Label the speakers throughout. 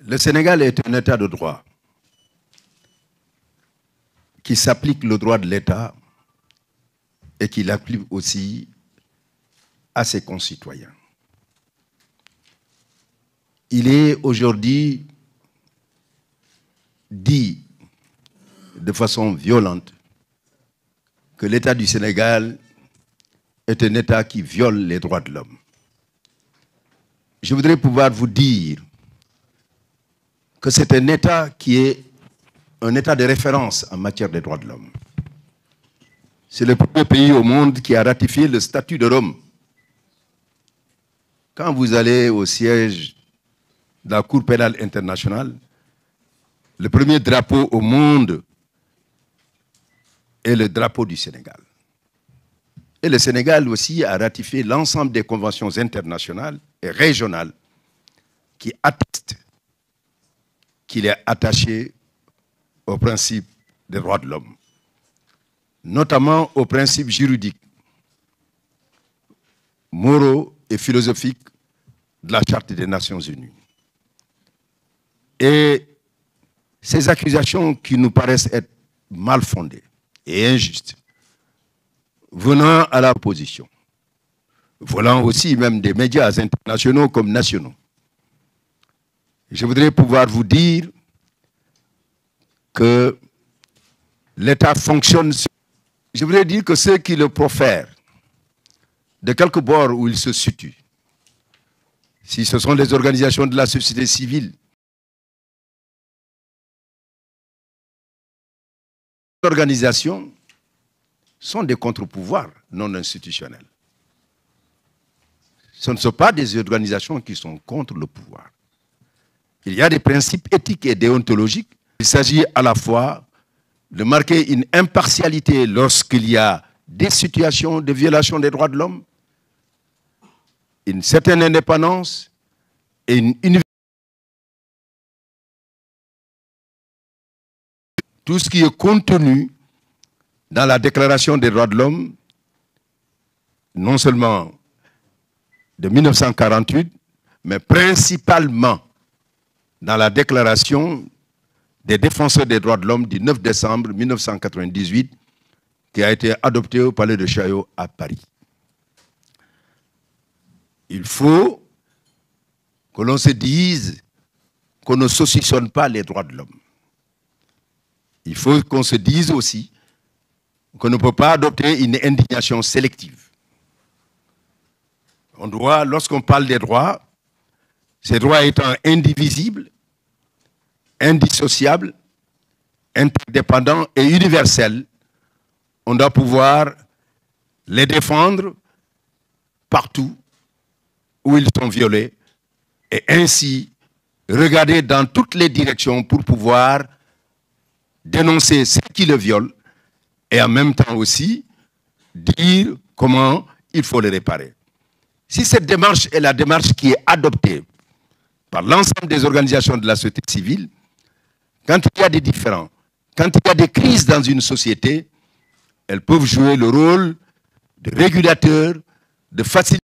Speaker 1: Le Sénégal est un État de droit qui s'applique le droit de l'État et qui l'applique aussi à ses concitoyens. Il est aujourd'hui dit de façon violente que l'État du Sénégal est un État qui viole les droits de l'homme. Je voudrais pouvoir vous dire que c'est un État qui est un État de référence en matière des droits de l'homme. C'est le premier pays au monde qui a ratifié le statut de Rome. Quand vous allez au siège de la Cour pénale internationale, le premier drapeau au monde est le drapeau du Sénégal. Et le Sénégal aussi a ratifié l'ensemble des conventions internationales et régionales qui attestent qu'il est attaché au principe des droits de l'homme, notamment aux principes juridiques, moraux et philosophiques de la Charte des Nations Unies. Et ces accusations qui nous paraissent être mal fondées et injustes, venant à la opposition, venant aussi même des médias internationaux comme nationaux, je voudrais pouvoir vous dire que l'État fonctionne. Je voudrais dire que ceux qui le profèrent, de quelque bord où ils se situent, si ce sont les organisations de la société civile, les organisations sont des contre-pouvoirs non institutionnels. Ce ne sont pas des organisations qui sont contre le pouvoir. Il y a des principes éthiques et déontologiques. Il s'agit à la fois de marquer une impartialité lorsqu'il y a des situations de violation des droits de l'homme, une certaine indépendance et une tout ce qui est contenu dans la Déclaration des droits de l'homme, non seulement de 1948, mais principalement dans la Déclaration des défenseurs des droits de l'homme du 9 décembre 1998, qui a été adoptée au Palais de Chaillot à Paris. Il faut que l'on se dise qu'on ne saucissonne pas les droits de l'homme. Il faut qu'on se dise aussi qu'on ne peut pas adopter une indignation sélective. On doit, lorsqu'on parle des droits, ces droits étant indivisibles, indissociables, interdépendants et universels, on doit pouvoir les défendre partout où ils sont violés et ainsi regarder dans toutes les directions pour pouvoir dénoncer ceux qui le violent et en même temps aussi dire comment il faut les réparer. Si cette démarche est la démarche qui est adoptée par l'ensemble des organisations de la société civile, quand il y a des différends, quand il y a des crises dans une société, elles peuvent jouer le rôle de régulateurs, de facilitateurs,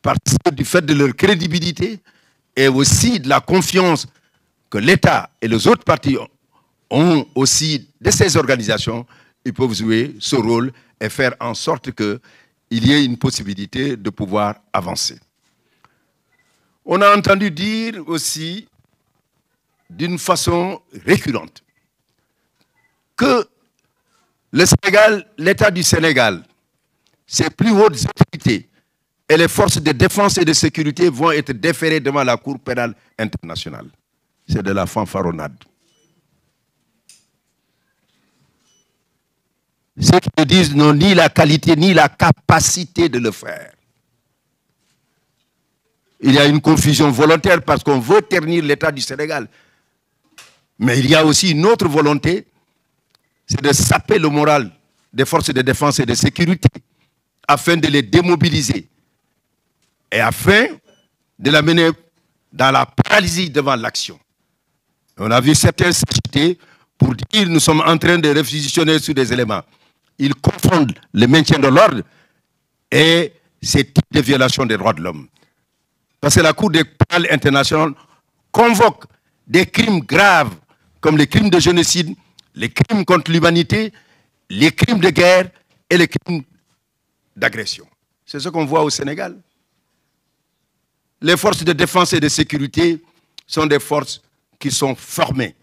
Speaker 1: parce que du fait de leur crédibilité et aussi de la confiance que l'État et les autres partis ont aussi de ces organisations, ils peuvent jouer ce rôle et faire en sorte qu'il y ait une possibilité de pouvoir avancer. On a entendu dire aussi, d'une façon récurrente, que le Sénégal, l'État du Sénégal, ses plus hautes autorités et les forces de défense et de sécurité vont être déférées devant la Cour pénale internationale. C'est de la fanfaronnade. Ceux qui me disent n'ont ni la qualité ni la capacité de le faire. Il y a une confusion volontaire parce qu'on veut ternir l'État du Sénégal. Mais il y a aussi une autre volonté, c'est de saper le moral des forces de défense et de sécurité afin de les démobiliser et afin de la mener dans la paralysie devant l'action. On a vu certains s'agiter pour dire nous sommes en train de réquisitionner sur des éléments. Ils confondent le maintien de l'ordre et ces types de violations des droits de l'homme. Parce que la Cour pénale internationale convoque des crimes graves comme les crimes de génocide, les crimes contre l'humanité, les crimes de guerre et les crimes d'agression. C'est ce qu'on voit au Sénégal. Les forces de défense et de sécurité sont des forces qui sont formées.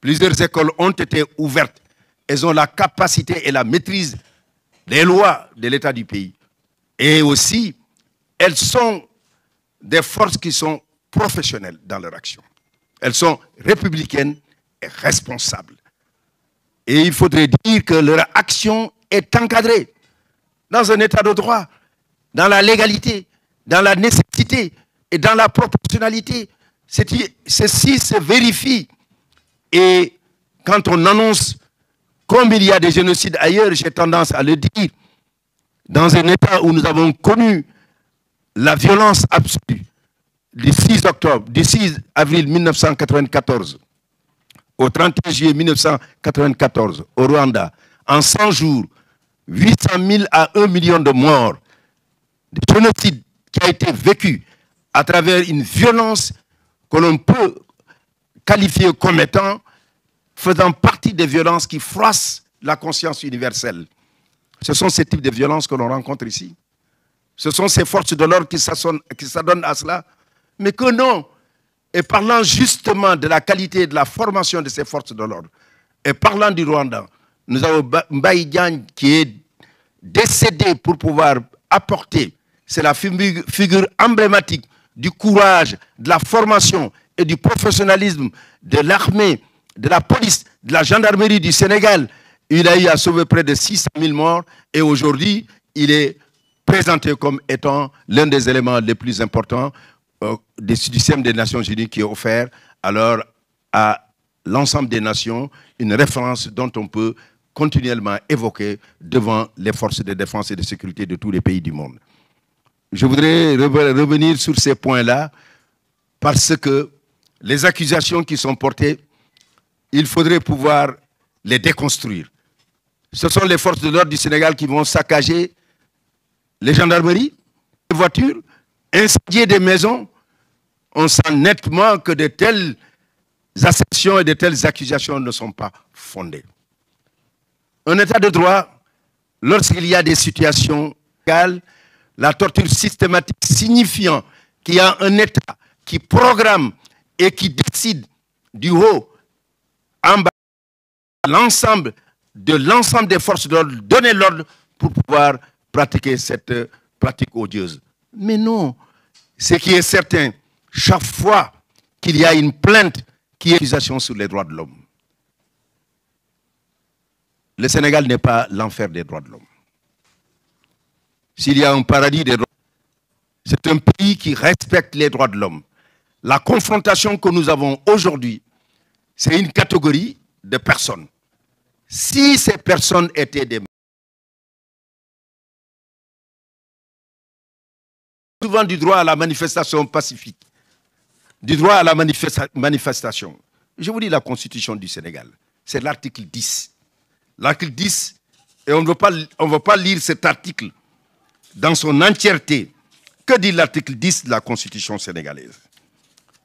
Speaker 1: Plusieurs écoles ont été ouvertes. Elles ont la capacité et la maîtrise des lois de l'État du pays. Et aussi, elles sont des forces qui sont professionnelles dans leur action. Elles sont républicaines et responsables. Et il faudrait dire que leur action est encadrée dans un état de droit, dans la légalité, dans la nécessité et dans la proportionnalité. Ceci se vérifie. Et quand on annonce comme il y a des génocides ailleurs, j'ai tendance à le dire, dans un état où nous avons connu la violence absolue du 6 avril 1994 au 31 juillet 1994 au Rwanda, en 100 jours, 800 000 à 1 million de morts, de génocide qui a été vécu à travers une violence que l'on peut qualifier comme étant faisant partie des violences qui froissent la conscience universelle. Ce sont ces types de violences que l'on rencontre ici. Ce sont ces forces de l'ordre qui s'adonnent à cela. Mais que non. Et parlant justement de la qualité et de la formation de ces forces de l'ordre, et parlant du Rwanda, nous avons Mbaye Diagne qui est décédé pour pouvoir apporter, c'est la figure emblématique du courage, de la formation et du professionnalisme de l'armée, de la police, de la gendarmerie du Sénégal. Il a eu à sauver près de 600 000 morts et aujourd'hui, il est présenté comme étant l'un des éléments les plus importants du système des Nations Unies qui est offert alors à l'ensemble des nations, une référence dont on peut continuellement évoquer devant les forces de défense et de sécurité de tous les pays du monde. Je voudrais revenir sur ces points-là parce que les accusations qui sont portées, il faudrait pouvoir les déconstruire. Ce sont les forces de l'ordre du Sénégal qui vont saccager les gendarmeries, les voitures, incendier des maisons. On sent nettement que de telles assertions et de telles accusations ne sont pas fondées. Un état de droit, lorsqu'il y a des situations légales, la torture systématique signifiant qu'il y a un État qui programme et qui décide du haut en bas l'ensemble des forces de l'ordre, donner l'ordre pour pouvoir pratiquer cette pratique odieuse. Mais non, ce qui est certain, chaque fois qu'il y a une plainte qui est accusation sur les droits de l'homme, le Sénégal n'est pas l'enfer des droits de l'homme. S'il y a un paradis des droits de l'homme, c'est un pays qui respecte les droits de l'homme. La confrontation que nous avons aujourd'hui, c'est une catégorie de personnes. Si ces personnes étaient des souvent du droit à la manifestation pacifique, du droit à la manifestation. Je vous dis la Constitution du Sénégal, c'est l'article 10. L'article 10, et on ne veut pas lire cet article dans son entièreté. Que dit l'article 10 de la Constitution sénégalaise?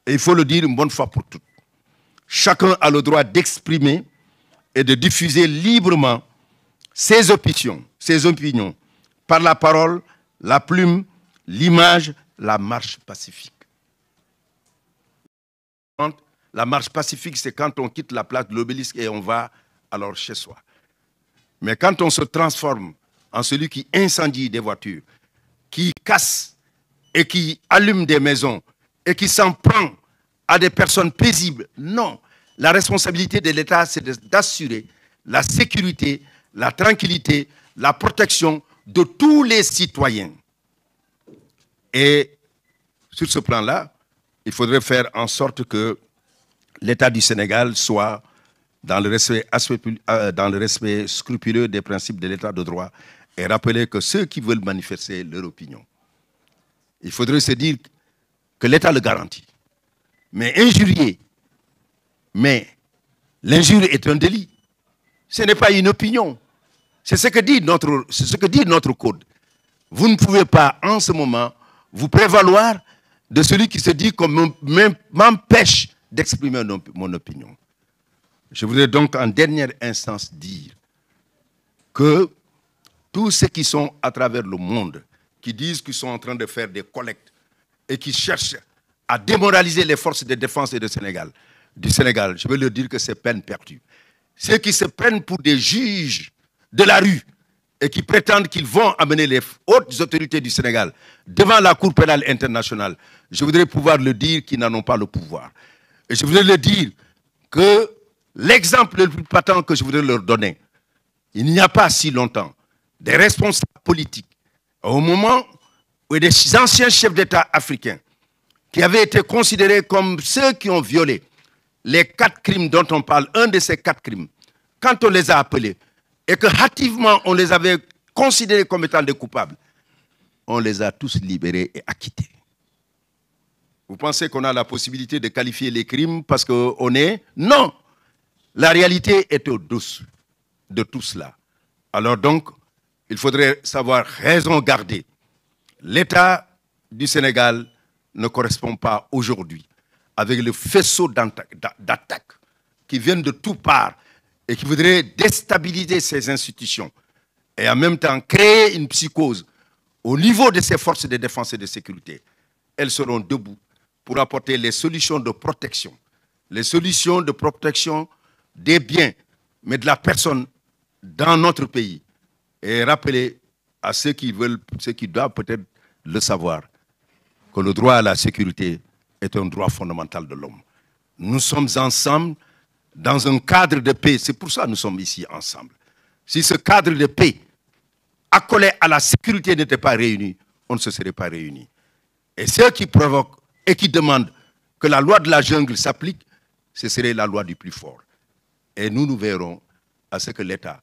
Speaker 1: Et il faut le dire une bonne fois pour toutes. Chacun a le droit d'exprimer et de diffuser librement ses opinions, par la parole, la plume, l'image, la marche pacifique. La marche pacifique, c'est quand on quitte la place de l'Obélisque et on va alors chez soi. Mais quand on se transforme en celui qui incendie des voitures, qui casse et qui allume des maisons et qui s'en prend à des personnes paisibles, non. La responsabilité de l'État, c'est d'assurer la sécurité, la tranquillité, la protection de tous les citoyens. Et sur ce plan-là, il faudrait faire en sorte que l'État du Sénégal soit dans le respect scrupuleux des principes de l'État de droit et rappeler que ceux qui veulent manifester leur opinion, il faudrait se dire que l'État le garantit. Mais injurier, mais l'injure est un délit. Ce n'est pas une opinion. C'est ce que dit notre code. Vous ne pouvez pas en ce moment vous prévaloir de celui qui se dit qu'on m'empêche d'exprimer mon opinion. Je voudrais donc en dernière instance dire que tous ceux qui sont à travers le monde, qui disent qu'ils sont en train de faire des collectes et qui cherchent à démoraliser les forces de défense du Sénégal, je veux leur dire que c'est peine perdue. Ceux qui se prennent pour des juges de la rue et qui prétendent qu'ils vont amener les hautes autorités du Sénégal devant la Cour pénale internationale, je voudrais pouvoir le dire qu'ils n'en ont pas le pouvoir. Et je voudrais leur dire que l'exemple le plus patent que je voudrais leur donner, il n'y a pas si longtemps, des responsables politiques, au moment où des anciens chefs d'État africains, qui avaient été considérés comme ceux qui ont violé les 4 crimes dont on parle, un de ces 4 crimes, quand on les a appelés, et que hâtivement on les avait considérés comme étant des coupables, on les a tous libérés et acquittés. Vous pensez qu'on a la possibilité de qualifier les crimes parce qu'on est... Non! La réalité est au-dessus de tout cela. Alors donc, il faudrait savoir raison garder. L'État du Sénégal ne correspond pas aujourd'hui avec le faisceau d'attaques qui viennent de toutes parts et qui voudraient déstabiliser ces institutions et en même temps créer une psychose au niveau de ces forces de défense et de sécurité. Elles seront debout pour apporter les solutions de protection. Les solutions de protection des biens, mais de la personne dans notre pays. Et rappeler à ceux qui veulent, ceux qui doivent peut-être le savoir, que le droit à la sécurité est un droit fondamental de l'homme. Nous sommes ensemble dans un cadre de paix. C'est pour ça que nous sommes ici ensemble. Si ce cadre de paix accolé à la sécurité n'était pas réuni, on ne se serait pas réunis. Et ceux qui provoquent et qui demandent que la loi de la jungle s'applique, ce serait la loi du plus fort. Et nous verrons à ce que l'État,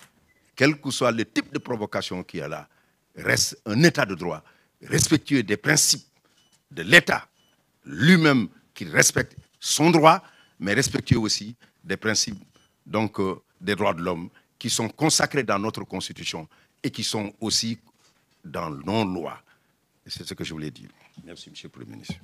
Speaker 1: quel que soit le type de provocation qu'il y a là, reste un État de droit, respectueux des principes de l'État lui-même, qui respecte son droit, mais respectueux aussi des principes donc, des droits de l'homme qui sont consacrés dans notre Constitution et qui sont aussi dans nos lois. C'est ce que je voulais dire. Merci, M. le Premier ministre.